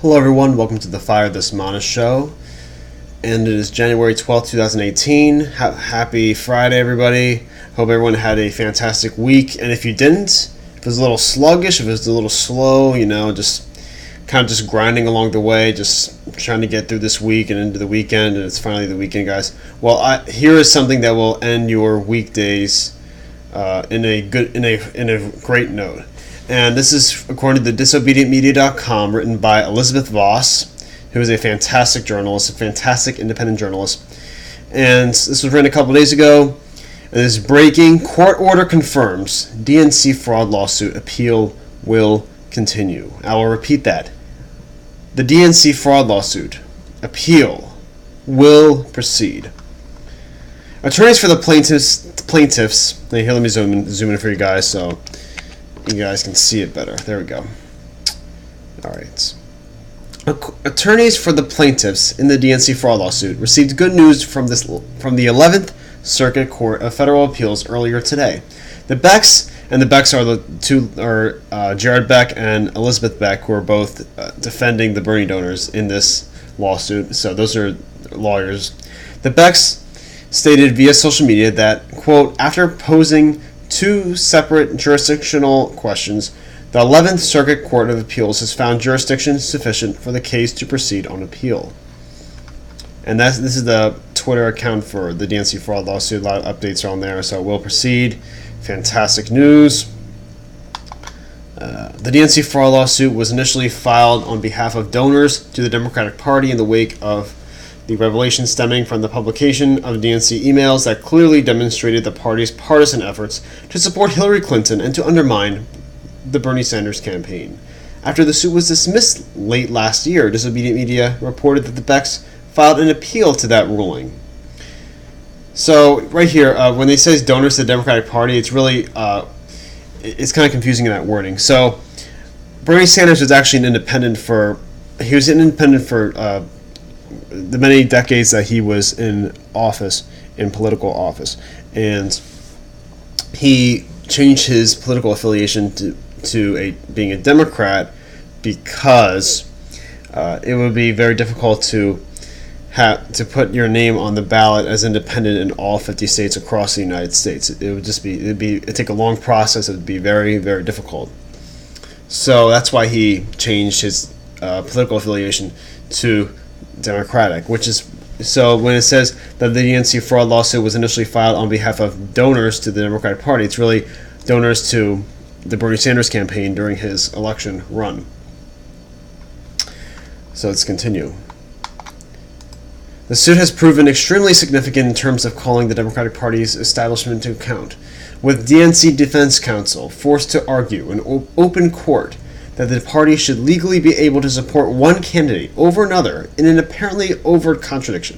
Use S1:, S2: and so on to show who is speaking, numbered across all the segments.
S1: Hello everyone, welcome to the Fire This Mana show, and it is January 12th, 2018. Happy Friday everybody. Hope everyone had a fantastic week, and if you didn't, if it was a little sluggish, if it was a little slow, just kind of just grinding along the way, just trying to get through this week and into the weekend, and it's finally the weekend, guys. Well, here is something that will end your weekdays in a great note. And this is according to disobedientmedia.com, written by Elizabeth Voss, who is a fantastic journalist, a fantastic independent journalist. And this was written a couple days ago. And this is breaking. Court order confirms DNC fraud lawsuit appeal will continue. I will repeat that. The DNC fraud lawsuit appeal will proceed. Attorneys for the plaintiffs. Here, let me zoom in for you guys so you guys can see it better. There we go. All right. Attorneys for the plaintiffs in the DNC fraud lawsuit received good news from the 11th Circuit Court of Federal Appeals earlier today. The Becks, and the Becks are Jared Beck and Elizabeth Beck, who are both defending the Bernie donors in this lawsuit. So those are lawyers. The Becks stated via social media that, quote, after posing two separate jurisdictional questions, the 11th Circuit Court of Appeals has found jurisdiction sufficient for the case to proceed on appeal. And this is the Twitter account for the DNC fraud lawsuit. A lot of updates are on there, so we'll proceed. Fantastic news. The DNC fraud lawsuit was initially filed on behalf of donors to the Democratic Party in the wake of the revelation stemming from the publication of DNC emails that clearly demonstrated the party's partisan efforts to support Hillary Clinton and to undermine the Bernie Sanders campaign. After the suit was dismissed late last year, Disobedient Media reported that the Becks filed an appeal to that ruling. So right here, when they say donors to the Democratic Party, it's really it's kind of confusing in that wording. So Bernie Sanders was actually an independent for the many decades that he was in political office, and he changed his political affiliation to being a Democrat because it would be very difficult to put your name on the ballot as independent in all 50 states across the United States. It'd take a long process. It would be very, very difficult. So that's why he changed his political affiliation to Democratic, so when it says that the DNC fraud lawsuit was initially filed on behalf of donors to the Democratic Party, it's really donors to the Bernie Sanders campaign during his election run. So let's continue. The suit has proven extremely significant in terms of calling the Democratic Party's establishment to account, with DNC defense counsel forced to argue in open court that the party should legally be able to support one candidate over another in an apparently overt contradiction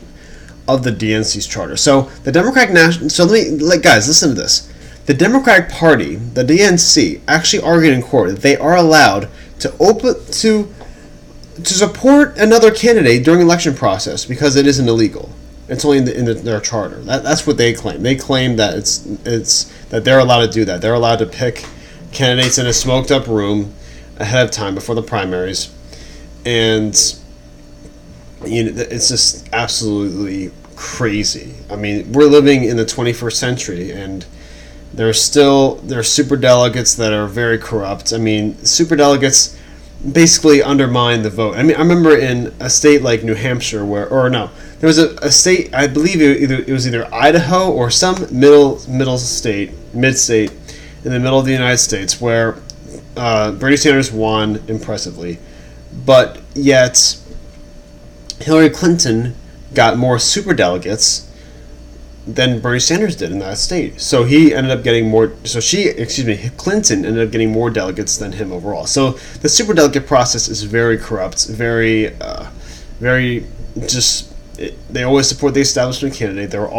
S1: of the DNC's charter. So the Democratic guys, listen to this. The Democratic Party, the DNC, actually argued in court that they are allowed to support another candidate during election process because it isn't illegal. It's only in their charter. That's what they claim. They claim that it's that they're allowed to do that. They're allowed to pick candidates in a smoked up room ahead of time before the primaries, and it's just absolutely crazy. I mean, we're living in the 21st century, and there are superdelegates that are very corrupt. I mean, superdelegates basically undermine the vote. I mean, I remember in a state like New Hampshire there was a state, I believe it was either Idaho or some mid-state in the middle of the United States where Bernie Sanders won impressively, but yet Hillary Clinton got more superdelegates than Bernie Sanders did in that state. So Clinton ended up getting more delegates than him overall. So the superdelegate process is very corrupt, very they always support the establishment candidate. They were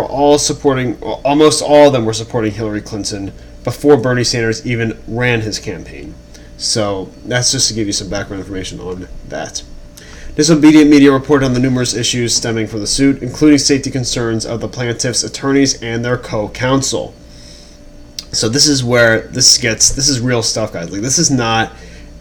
S1: all supporting, almost all of them were supporting Hillary Clinton before Bernie Sanders even ran his campaign. So that's just to give you some background information on that. Disobedient Media reported on the numerous issues stemming from the suit, including safety concerns of the plaintiffs' attorneys and their co-counsel. So this is where this is real stuff, guys. Like, this is not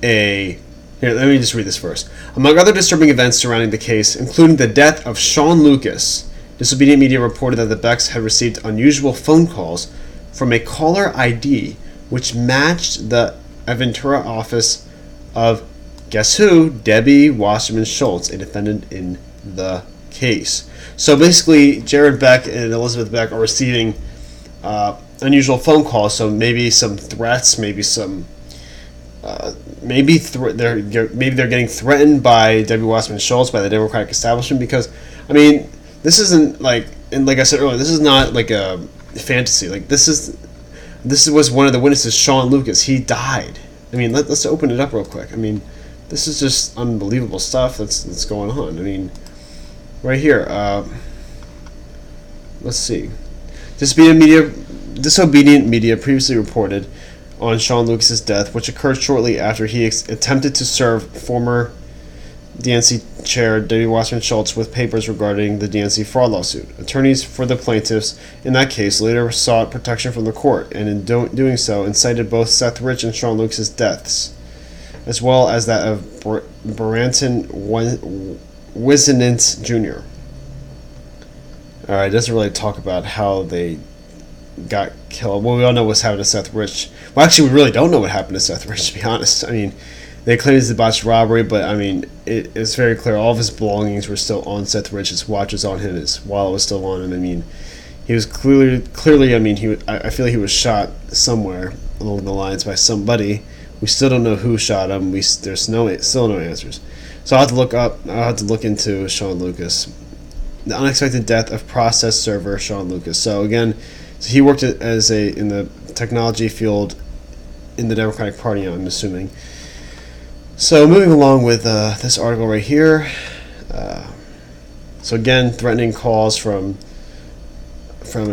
S1: a Here, let me just read this first. Among other disturbing events surrounding the case, including the death of Sean Lucas, Disobedient Media reported that the Becks had received unusual phone calls from a caller ID which matched the Aventura office of, guess who? Debbie Wasserman Schultz, a defendant in the case. So basically, Jared Beck and Elizabeth Beck are receiving unusual phone calls. So maybe some threats, maybe some, maybe they're getting threatened by Debbie Wasserman Schultz, by the Democratic establishment. Because, I mean, this isn't like, and like I said earlier, this is not like a fantasy. Like this was one of the witnesses, Sean Lucas. He died. I mean, let's open it up real quick. I mean, this is just unbelievable stuff that's going on. I mean, right here. Let's see. Disobedient Media previously reported on Sean Lucas's death, which occurred shortly after he attempted to serve former DNC chair Debbie Wasserman Schultz with papers regarding the DNC fraud lawsuit. Attorneys for the plaintiffs in that case later sought protection from the court, and in doing so incited both Seth Rich and Sean Lucas's deaths, as well as that of Baranton Wisenant Jr. Alright, it doesn't really talk about how they got killed. Well, we all know what's happened to Seth Rich. Well, actually, we really don't know what happened to Seth Rich, to be honest. I mean, they claim it's a botched robbery, but I mean, it's very clear all of his belongings were still on Seth Rich. His watch was on him. His wallet was still on him. I mean, he was clearly. I mean, I feel like he was shot somewhere along the lines by somebody. We still don't know who shot him. There's still no answers. So I'll have to look into Sean Lucas, the unexpected death of process server Sean Lucas. So again, he worked in the technology field in the Democratic Party, I'm assuming. So moving along with this article right here. So again, threatening calls from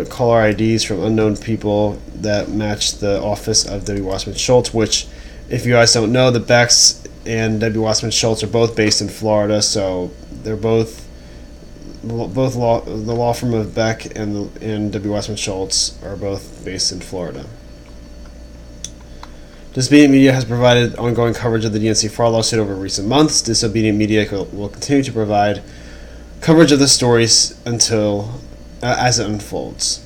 S1: caller IDs from unknown people that match the office of Debbie Wasserman Schultz, which, if you guys don't know, the Becks and Debbie Wasserman Schultz are both based in Florida. So they're both the law firm of Beck and Debbie Wasserman Schultz are both based in Florida. Disobedient Media has provided ongoing coverage of the DNC fraud lawsuit over recent months. Disobedient Media will continue to provide coverage of the stories until as it unfolds.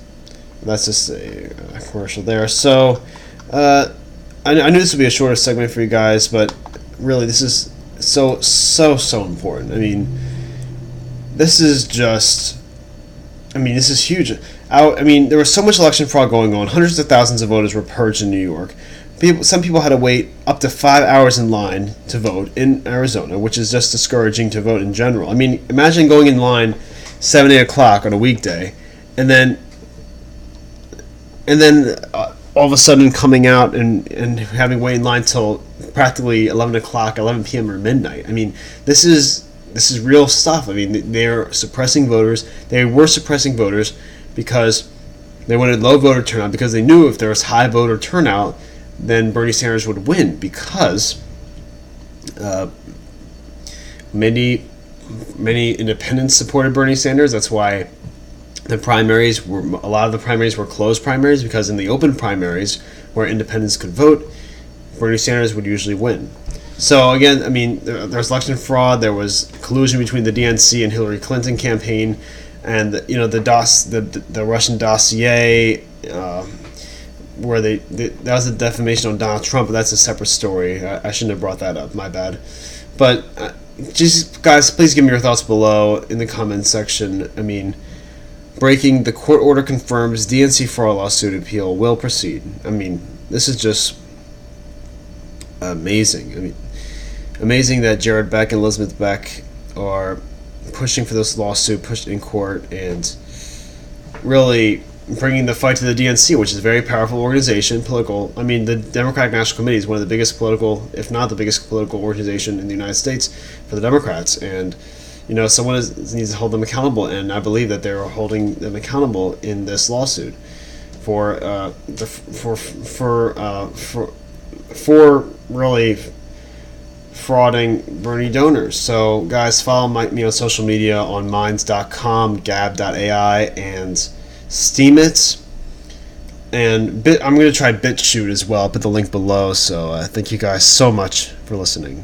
S1: That's just a commercial there. So I knew this would be a shorter segment for you guys, but really this is so important. I mean, this is huge. I mean, there was so much election fraud going on. Hundreds of thousands of voters were purged in New York. Some people had to wait up to 5 hours in line to vote in Arizona, which is just discouraging to vote in general. I mean, imagine going in line 7, 8 o'clock on a weekday, and then all of a sudden coming out and having to wait in line till practically 11 o'clock, 11 p.m. or midnight. I mean, this is real stuff. I mean, they're suppressing voters. They were suppressing voters because they wanted low voter turnout, because they knew if there was high voter turnout, then Bernie Sanders would win, because many independents supported Bernie Sanders. That's why a lot of the primaries were closed primaries, because in the open primaries where independents could vote, Bernie Sanders would usually win. So again, I mean, there was election fraud. There was collusion between the DNC and Hillary Clinton campaign, and the Russian dossier. Where that was a defamation on Donald Trump, but that's a separate story. I shouldn't have brought that up. My bad. But just guys, please give me your thoughts below in the comments section. I mean, breaking: the court order confirms DNC fraud lawsuit appeal will proceed. I mean, this is just amazing. I mean, amazing that Jared Beck and Elizabeth Beck are pushing for this lawsuit, pushed in court, and really bringing the fight to the DNC, which is a very powerful organization, political. I mean, the Democratic National Committee is one of the biggest political, if not the biggest political organization in the United States for the Democrats. And, you know, someone needs to hold them accountable, and I believe that they're holding them accountable in this lawsuit for really frauding Bernie donors. So, guys, follow me on social media on minds.com, gab.ai, and Steemit, and I'm going to try BitChute as well. I'll put the link below. So thank you guys so much for listening.